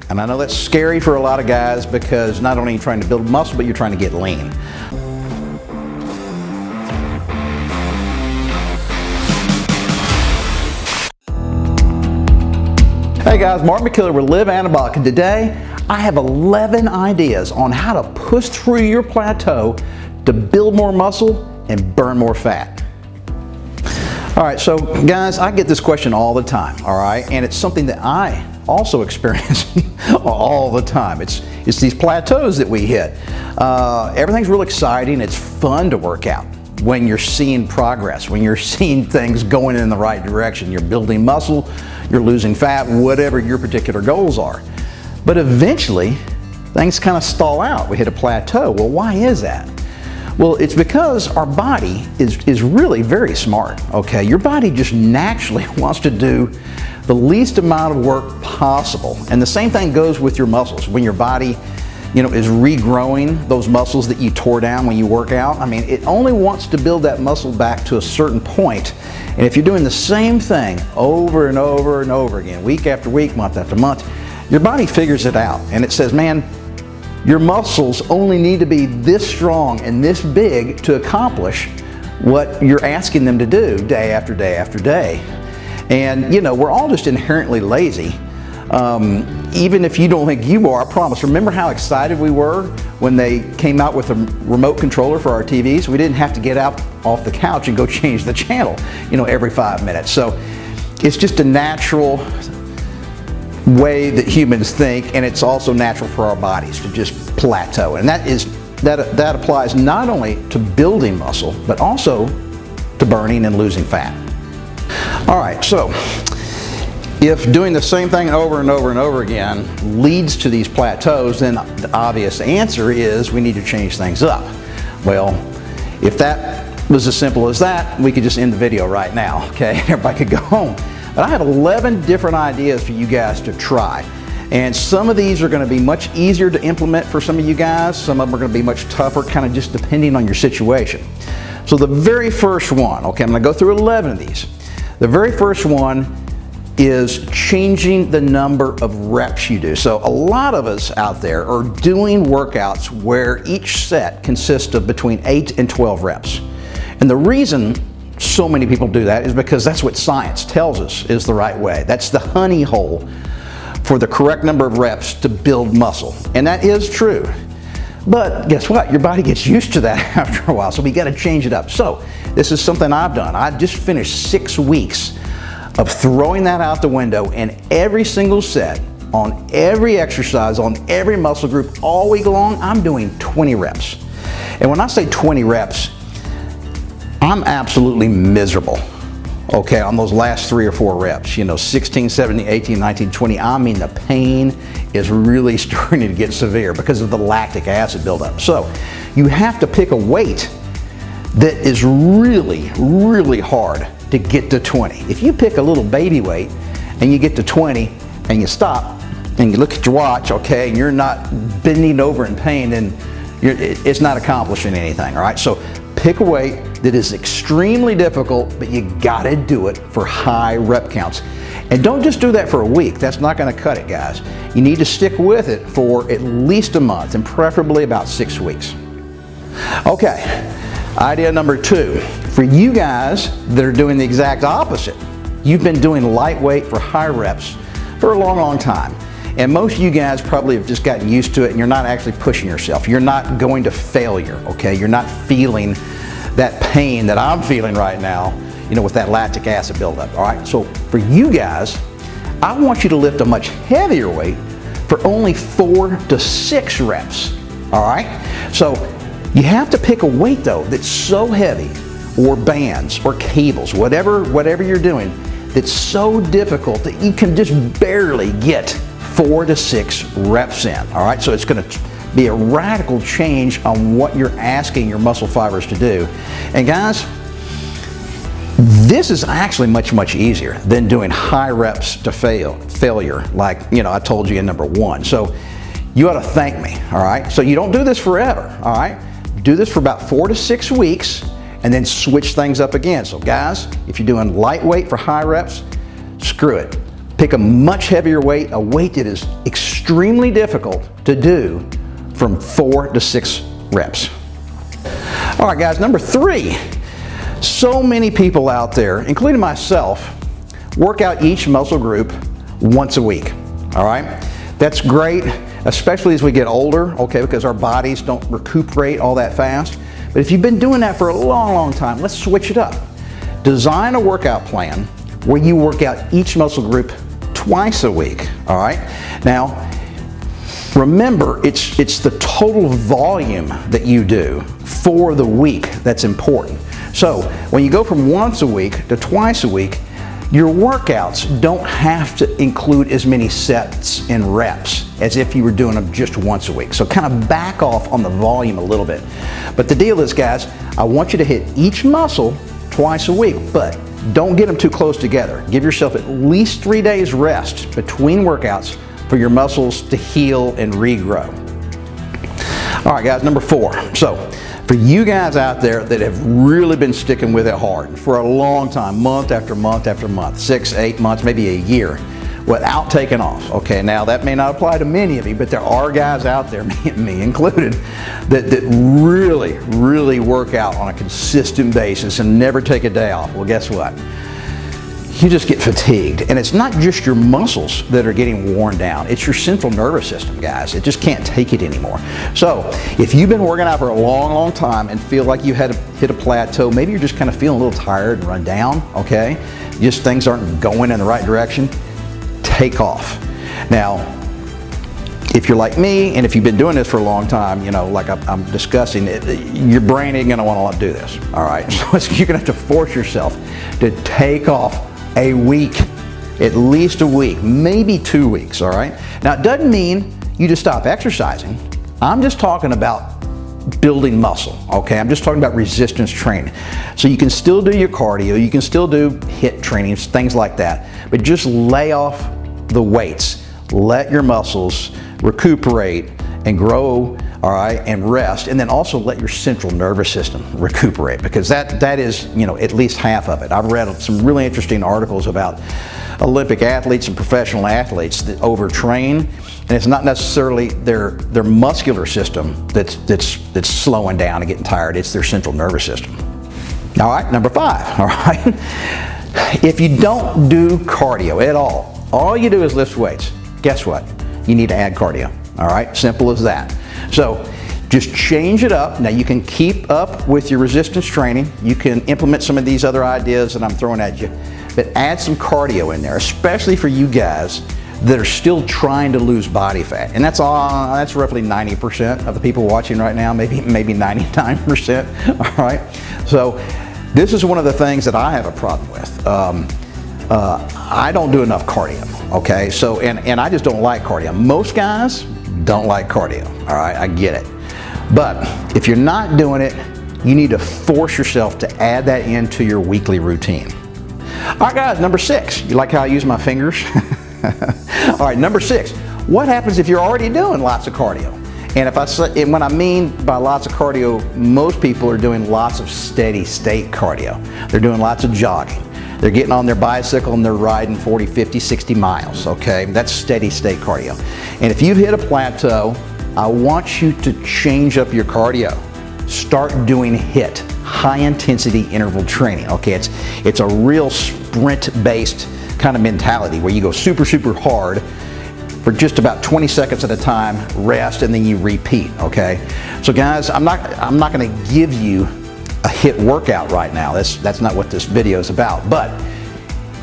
And I know that's scary for a lot of guys because not only are you trying to build muscle, but you're trying to get lean. Hey guys, Mark McKiller with Live Anabolic, and today I have 11 ideas on how to push through your plateau to build more muscle and burn more fat. All right, so guys, I get this question all the time, all right? And it's something that I also experience all the time. It's these plateaus that we hit. Everything's real exciting. It's fun to work out when you're seeing progress, when you're seeing things going in the right direction. You're building muscle, you're losing fat, whatever your particular goals are. But eventually, things kind of stall out. We hit a plateau. Well, why is that? Well, it's because our body is really very smart, okay? Your body just naturally wants to do the least amount of work possible. And the same thing goes with your muscles. When your body, is regrowing those muscles that you tore down when you work out, I mean, it only wants to build that muscle back to a certain point. And if you're doing the same thing over and over and over again, week after week, month after month, your body figures it out. And it says, man, your muscles only need to be this strong and this big to accomplish what you're asking them to do day after day after day. And we're all just inherently lazy. Even if you don't think you are, I promise. Remember how excited we were when they came out with a remote controller for our TVs? We didn't have to get out off the couch and go change the channel, every 5 minutes. So it's just a natural way that humans think, and it's also natural for our bodies to just plateau. And that applies not only to building muscle, but also to burning and losing fat. All right, so if doing the same thing over and over and over again leads to these plateaus, then the obvious answer is we need to change things up. Well, if that was as simple as that, we could just end the video right now, okay? Everybody could go home. But I have 11 different ideas for you guys to try. And some of these are going to be much easier to implement for some of you guys. Some of them are going to be much tougher, kind of just depending on your situation. So the very first one, okay, I'm going to go through 11 of these. The very first one is changing the number of reps you do. So a lot of us out there are doing workouts where each set consists of between 8 and 12 reps. And the reason so many people do that is because that's what science tells us is the right way. That's the honey hole for the correct number of reps to build muscle. And that is true. But guess what? Your body gets used to that after a while, so we got to change it up. So this is something I've done. I just finished 6 weeks of throwing that out the window, and every single set, on every exercise, on every muscle group, all week long, I'm doing 20 reps. And when I say 20 reps, I'm absolutely miserable, okay, on those last 3 or 4 reps, 16, 17, 18, 19, 20. I mean, the pain is really starting to get severe because of the lactic acid buildup. So you have to pick a weight that is really, really hard to get to 20. If you pick a little baby weight and you get to 20 and you stop and you look at your watch, okay, and you're not bending over in pain, then it's not accomplishing anything, all right? So pick a weight that is extremely difficult, but you gotta do it for high rep counts. And don't just do that for a week. That's not gonna cut it, guys. You need to stick with it for at least a month, and preferably about 6 weeks. Okay, idea number 2. For you guys that are doing the exact opposite, you've been doing lightweight for high reps for a long, long time. And most of you guys probably have just gotten used to it, and you're not actually pushing yourself. You're not going to failure, okay? You're not feeling that pain that I'm feeling right now, with that lactic acid buildup, all right? So for you guys, I want you to lift a much heavier weight for only 4 to 6 reps, all right? So you have to pick a weight, though, that's so heavy, or bands, or cables, whatever you're doing, that's so difficult that you can just barely get 4 to 6 reps in, all right? So it's gonna be a radical change on what you're asking your muscle fibers to do. And guys, this is actually much, much easier than doing high reps to failure, like, I told you in number 1. So you ought to thank me, all right? So you don't do this forever, all right? Do this for about 4 to 6 weeks, and then switch things up again. So guys, if you're doing lightweight for high reps, screw it. Pick a much heavier weight, a weight that is extremely difficult to do from 4 to 6 reps. All right, guys, number 3. So many people out there, including myself, work out each muscle group once a week, all right? That's great, especially as we get older, okay, because our bodies don't recuperate all that fast. But if you've been doing that for a long, long time, let's switch it up. Design a workout plan where you work out each muscle group twice a week, all right? Now, remember, it's the total volume that you do for the week that's important. So when you go from once a week to twice a week, your workouts don't have to include as many sets and reps as if you were doing them just once a week. So kind of back off on the volume a little bit. But the deal is, guys, I want you to hit each muscle twice a week, but don't get them too close together. Give yourself at least 3 days rest between workouts for your muscles to heal and regrow. All right, guys, number 4. So for you guys out there that have really been sticking with it hard for a long time, month after month after month, 6, 8 months, maybe a year, without taking off. Okay, now that may not apply to many of you, but there are guys out there, me included, that really work out on a consistent basis and never take a day off. Well, guess what? You just get fatigued. And it's not just your muscles that are getting worn down, it's your central nervous system, guys. It just can't take it anymore. So if you've been working out for a long, long time and feel like you had to hit a plateau, maybe you're just kind of feeling a little tired and run down, okay? Just things aren't going in the right direction, take off. Now, if you're like me, and if you've been doing this for a long time, you know, like I'm discussing it, your brain ain't gonna wanna do this, all right? So you're gonna have to force yourself to take off a week, at least a week, maybe 2 weeks, all right? Now, it doesn't mean you just stop exercising. I'm just talking about building muscle, okay? I'm just talking about resistance training. So you can still do your cardio, you can still do HIIT training, things like that, but just lay off the weights. Let your muscles recuperate and grow, all right, and rest, and then also let your central nervous system recuperate, because that is, you know, at least half of it. I've read some really interesting articles about Olympic athletes and professional athletes that overtrain, and it's not necessarily their muscular system that's slowing down and getting tired, it's their central nervous system. All right, number 5, all right? If you don't do cardio at all you do is lift weights, guess what? You need to add cardio, all right? Simple as that. So just change it up. Now you can keep up with your resistance training. You can implement some of these other ideas that I'm throwing at you, but add some cardio in there, especially for you guys that are still trying to lose body fat. And that's roughly 90% of the people watching right now, maybe 99%, all right? So this is one of the things that I have a problem with. I don't do enough cardio, okay? So, and I just don't like cardio. Most guys don't like cardio, all right? I get it. But if you're not doing it, you need to force yourself to add that into your weekly routine. All right, guys, number 6. You like how I use my fingers? All right, number 6. What happens if you're already doing lots of cardio? And when I mean by lots of cardio, most people are doing lots of steady state cardio. They're doing lots of jogging. They're getting on their bicycle and they're riding 40, 50, 60 miles, okay? That's steady state cardio. And if you've hit a plateau, I want you to change up your cardio. Start doing HIIT, high intensity interval training, okay? It's a real sprint-based kind of mentality where you go super, super hard for just about 20 seconds at a time, rest, and then you repeat, okay? So guys, I'm not gonna give you a HIIT workout right now. That's not what this video is about. But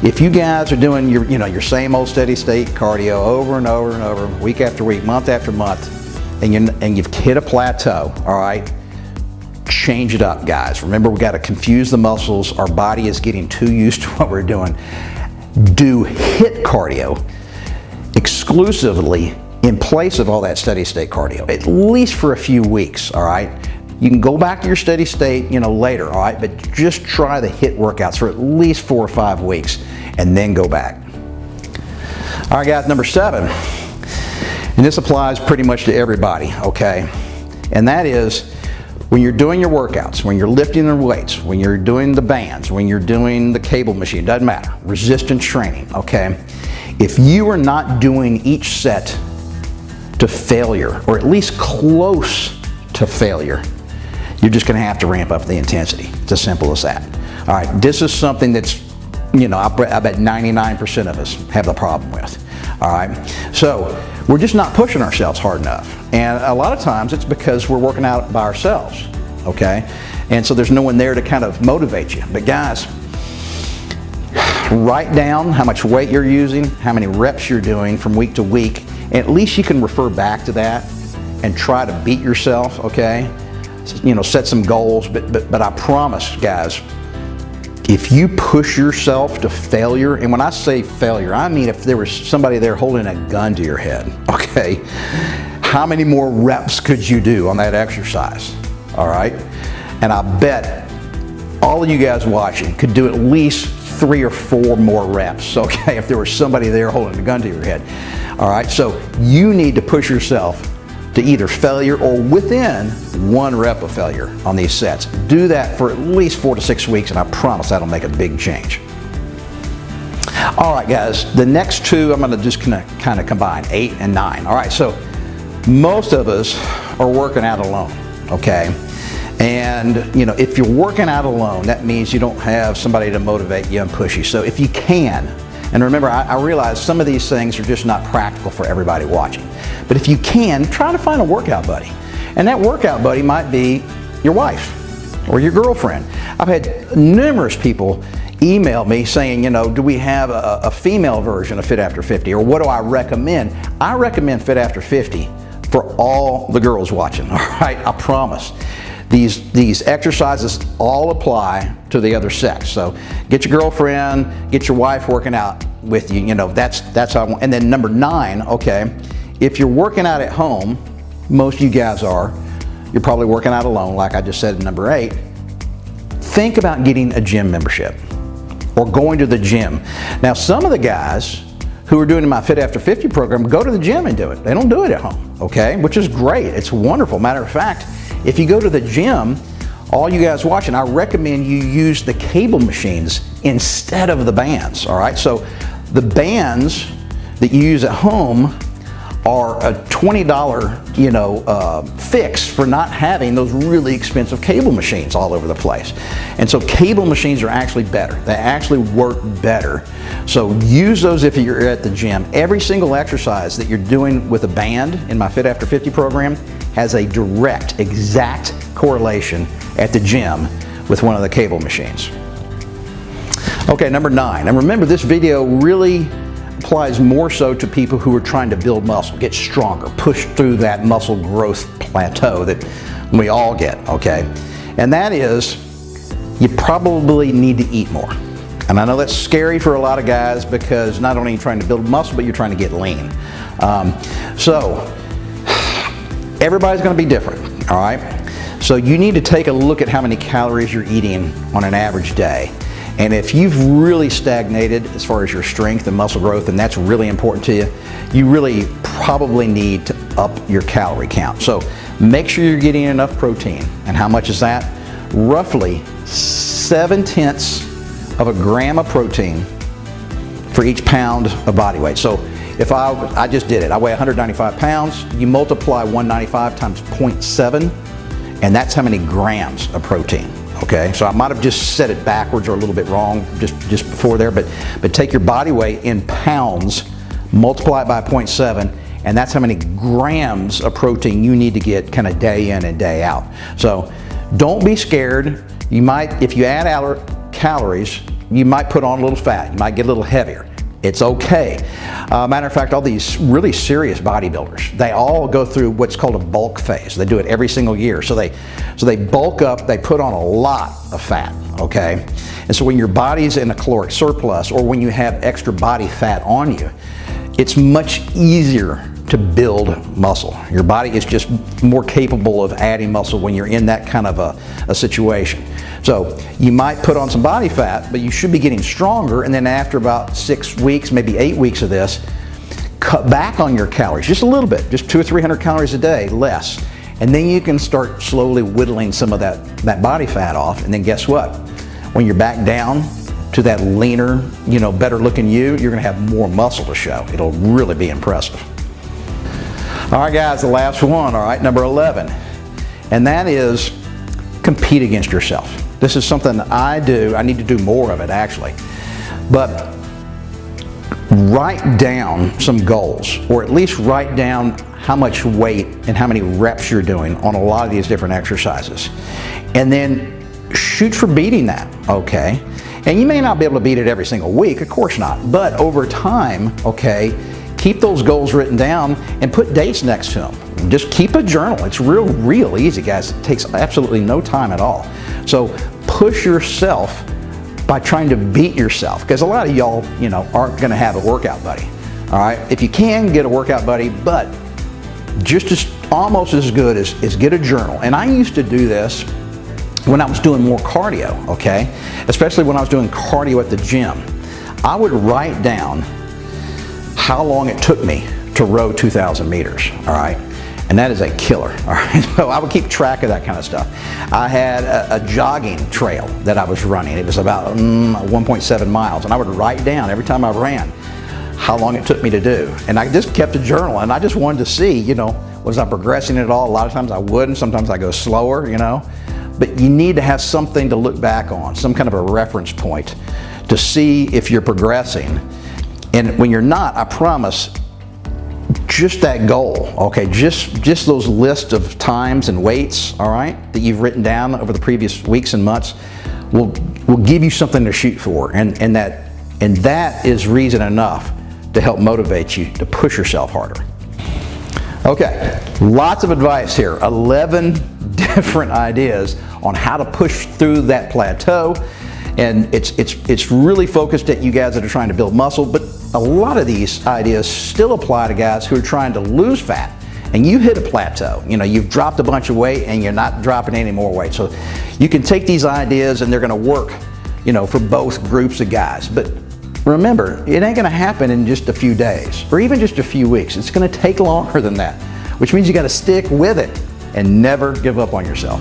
if you guys are doing your same old steady state cardio over and over and over, week after week, month after month, and you've hit a plateau, all right, change it up, guys. Remember, we got to confuse the muscles. Our body is getting too used to what we're doing. Do HIIT cardio exclusively in place of all that steady state cardio, at least for a few weeks, all right? You can go back to your steady state, later, all right? But just try the HIIT workouts for at least 4 or 5 weeks and then go back. All right, guys, number 7, and this applies pretty much to everybody, okay? And that is when you're doing your workouts, when you're lifting the weights, when you're doing the bands, when you're doing the cable machine, doesn't matter, resistance training, okay? If you are not doing each set to failure, or at least close to failure, you're just going to have to ramp up the intensity. It's as simple as that. All right, this is something that's, you know, I bet 99% of us have the problem with. All right, so we're just not pushing ourselves hard enough. And a lot of times it's because we're working out by ourselves, okay? And so there's no one there to kind of motivate you. But guys, write down how much weight you're using, how many reps you're doing from week to week, and at least you can refer back to that and try to beat yourself, okay? You know, set some goals, but I promise, guys, if you push yourself to failure, and when I say failure, I mean if there was somebody there holding a gun to your head, okay? How many more reps could you do on that exercise, all right? And I bet all of you guys watching could do at least 3 or 4 more reps, okay, if there was somebody there holding a gun to your head. All right, so you need to push yourself to either failure or within 1 rep of failure on these sets. Do that for at least 4 to 6 weeks, and I promise that'll make a big change. All right, guys, the next 2 I'm gonna just kind of combine, 8 and 9. All right, so most of us are working out alone, okay? And you know, if you're working out alone, that means you don't have somebody to motivate you and push you. So if you can, and remember, I realize some of these things are just not practical for everybody watching, but if you can, try to find a workout buddy. And that workout buddy might be your wife or your girlfriend. I've had numerous people email me saying, you know, do we have a female version of Fit After 50, or what do I recommend? I recommend Fit After 50 for all the girls watching, all right? I promise. These exercises all apply to the other sex. So get your girlfriend, get your wife working out with you. You know, that's how I want. And then number 9, okay, if you're working out at home, most of you guys are, you're probably working out alone, like I just said in number 8, think about getting a gym membership or going to the gym. Now, some of the guys who are doing my Fit After 50 program go to the gym and do it. They don't do it at home, okay, which is great. It's wonderful. Matter of fact, if you go to the gym, all you guys watching, I recommend you use the cable machines instead of the bands, all right? So the bands that you use at home are a $20, you know, fix for not having those really expensive cable machines all over the place. And so cable machines are actually better. They actually work better. So use those if you're at the gym. Every single exercise that you're doing with a band in my Fit After 50 program has a direct, exact correlation at the gym with one of the cable machines. Okay, number 9. And remember, this video really applies more so to people who are trying to build muscle, get stronger, push through that muscle growth plateau that we all get, okay? And that is, you probably need to eat more. And I know that's scary for a lot of guys because not only are you trying to build muscle, but you're trying to get lean. So everybody's going to be different, all right? So you need to take a look at how many calories you're eating on an average day. And if you've really stagnated as far as your strength and muscle growth, and that's really important to you, you really probably need to up your calorie count. So make sure you're getting enough protein. And how much is that? Roughly 0.7 of a gram of protein for each pound of body weight. So if I just did it, I weigh 195 pounds, you multiply 195 times 0.7, and that's how many grams of protein. Okay, so I might have just said it backwards or a little bit wrong just before there, but take your body weight in pounds, multiply it by 0.7, and that's how many grams of protein you need to get kind of day in and day out. So don't be scared. You might, if you add calories, you might put on a little fat. You might get a little heavier. It's okay. Matter of fact, all these really serious bodybuilders, they all go through what's called a bulk phase. They do it every single year. So they bulk up, they put on a lot of fat, okay? And so when your body's in a caloric surplus or when you have extra body fat on you, it's much easier to build muscle. Your body is just more capable of adding muscle when you're in that kind of a situation. So you might put on some body fat, but you should be getting stronger, and then after about 6 weeks, maybe 8 weeks of this, cut back on your calories, just a little bit, just 200 or 300 calories a day less. And then you can start slowly whittling some of that body fat off, and then guess what? When you're back down to that leaner, better looking you, you're gonna have more muscle to show. It'll really be impressive. All right guys, the last one, all right, number 11. And that is compete against yourself. This is something I do. I need to do more of it actually. But write down some goals, or at least write down how much weight and how many reps you're doing on a lot of these different exercises. And then shoot for beating that, okay? And you may not be able to beat it every single week, of course not, but over time, okay, keep those goals written down and put dates next to them. Just keep a journal. It's real easy, guys. It takes absolutely no time at all. So push yourself by trying to beat yourself, because a lot of y'all, aren't gonna have a workout buddy, all right? If you can, get a workout buddy, but almost as good as get a journal. And I used to do this when I was doing more cardio, okay? Especially when I was doing cardio at the gym. I would write down how long it took me to row 2,000 meters, all right? And that is a killer, all right? So I would keep track of that kind of stuff. I had a jogging trail that I was running. It was about 1.7 miles, and I would write down every time I ran how long it took me to do. And I just kept a journal, and I just wanted to see, was I progressing at all? A lot of times I wouldn't, sometimes I go slower, But you need to have something to look back on, some kind of a reference point to see if you're progressing. And when you're not, I promise, just that goal, okay, just those lists of times and weights, all right, that you've written down over the previous weeks and months will give you something to shoot for, and that is reason enough to help motivate you to push yourself harder. Okay, lots of advice here, 11 different ideas on how to push through that plateau, and it's really focused at you guys that are trying to build muscle, but a lot of these ideas still apply to guys who are trying to lose fat, and you hit a plateau. You've dropped a bunch of weight and you're not dropping any more weight. So you can take these ideas and they're gonna work, for both groups of guys. But remember, it ain't gonna happen in just a few days or even just a few weeks. It's gonna take longer than that, which means you gotta stick with it and never give up on yourself.